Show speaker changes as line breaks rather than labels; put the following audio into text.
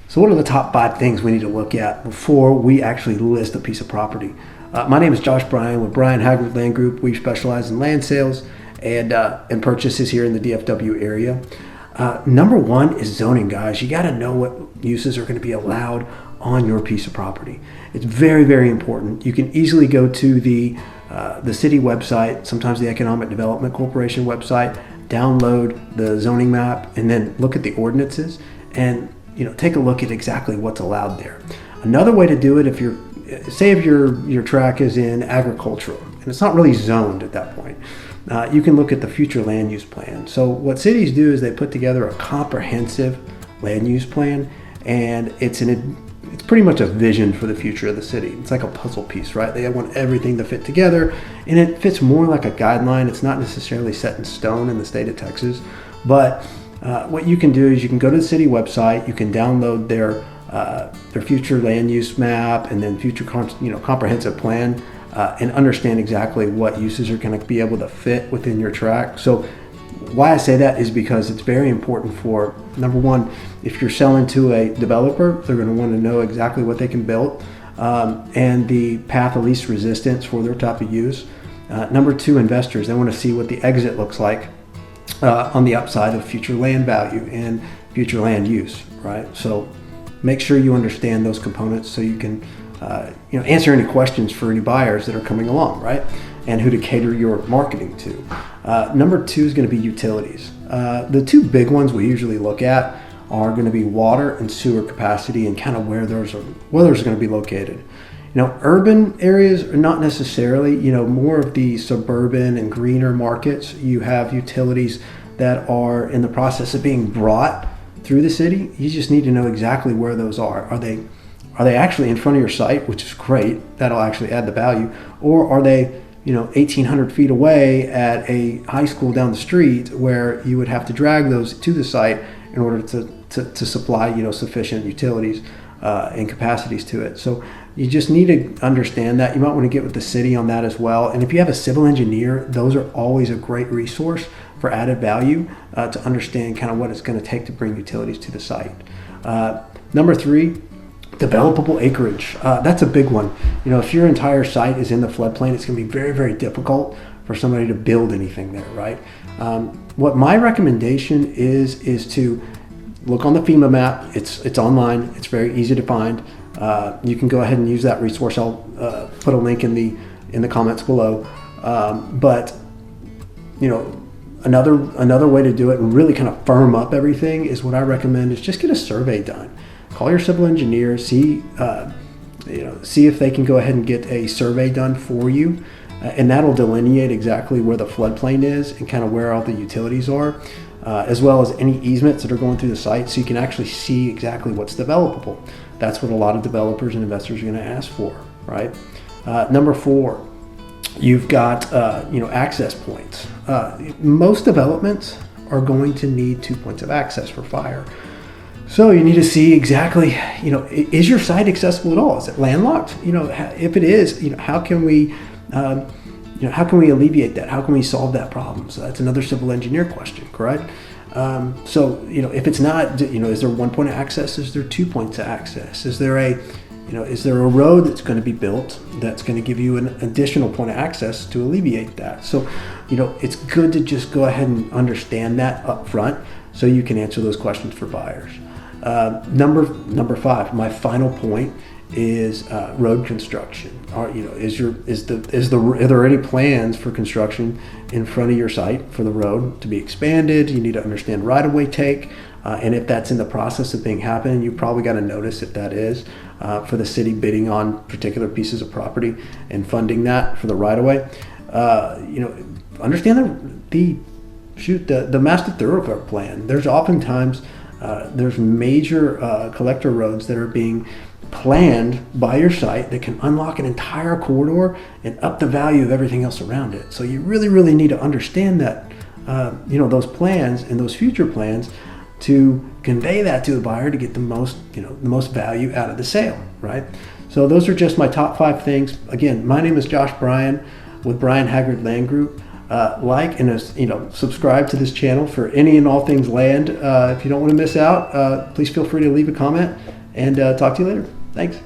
So what are the top 5 things we need to look at before we actually list a piece of property? My name is Josh Bryan with Bryan Haggard Land Group. We specialize in land sales and purchases here in the DFW area. Number 1 is zoning, guys. You got to know what uses are going to be allowed on your piece of property. It's very, very important. You can easily go to the city website, sometimes the Economic Development Corporation website, download the zoning map, and then look at the ordinances and take a look at exactly what's allowed there. Another way to do it, if your tract is in agricultural and it's not really zoned at that point, you can look at the future land use plan. So what cities do is they put together a comprehensive land use plan, and it's pretty much a vision for the future of the city. It's like a puzzle piece, right? They want everything to fit together, and it fits more like a guideline. It's not necessarily set in stone in the state of Texas, but what you can do is you can go to the city website, you can download their future land use map and then future comprehensive plan, and understand exactly what uses are going to be able to fit within your tract. So why I say that is because it's very important for, number 1, if you're selling to a developer, they're going to want to know exactly what they can build and the path of least resistance for their type of use. Number 2, investors, they want to see what the exit looks like on the upside of future land value and future land use, right? So make sure you understand those components so you can answer any questions for any buyers that are coming along, right? And who to cater your marketing to. Number 2 is going to be utilities. The 2 big ones we usually look at are going to be water and sewer capacity and kind of where those are going to be located. Urban areas are not necessarily, more of the suburban and greener markets. You have utilities that are in the process of being brought through the city. You just need to know exactly where those are. Are they actually in front of your site, which is great, that'll actually add the value, or are they 1,800 feet away at a high school down the street where you would have to drag those to the site in order to supply sufficient utilities and capacities to it. So you just need to understand that. You might want to get with the city on that as well. And if you have a civil engineer, those are always a great resource for added value to understand kind of what it's going to take to bring utilities to the site. Number 3, developable acreage. That's a big one. If your entire site is in the floodplain, it's going to be very, very difficult for somebody to build anything there, right? What my recommendation is to look on the FEMA map. It's online. It's very easy to find. You can go ahead and use that resource. I'll put a link in the comments below. But another way to do it and really kind of firm up everything is what I recommend is just get a survey done. Call your civil engineer, see if they can go ahead and get a survey done for you, and that'll delineate exactly where the floodplain is and kind of where all the utilities are, as well as any easements that are going through the site, so you can actually see exactly what's developable. That's what a lot of developers and investors are going to ask for, right? Number 4, you've got access points. Most developments are going to need 2 points of access for fire. So you need to see exactly, is your site accessible at all? Is it landlocked? If it is, how can we alleviate that? How can we solve that problem? So that's another civil engineer question, correct? If it's not, is there 1 point of access? Is there 2 points of access? Is there a road that's going to be built that's going to give you an additional point of access to alleviate that? So, it's good to just go ahead and understand that up front so you can answer those questions for buyers. Number 5, my final point is road construction. Are there any plans for construction in front of your site for the road to be expanded? You need to understand right-of-way take, and if that's in the process of being happening, you probably got to notice if that is for the city bidding on particular pieces of property and funding that for the right-of-way. Understand the master thoroughfare plan. There's oftentimes there's major collector roads that are being planned by your site that can unlock an entire corridor and up the value of everything else around it. So you really, really need to understand that, those plans and those future plans to convey that to the buyer to get the most value out of the sale, right? So those are just my top 5 things. Again, my name is Josh Bryan with Bryan Haggard Land Group. like and subscribe to this channel for any and all things land. If you don't want to miss out, please feel free to leave a comment, and talk to you later. Thanks.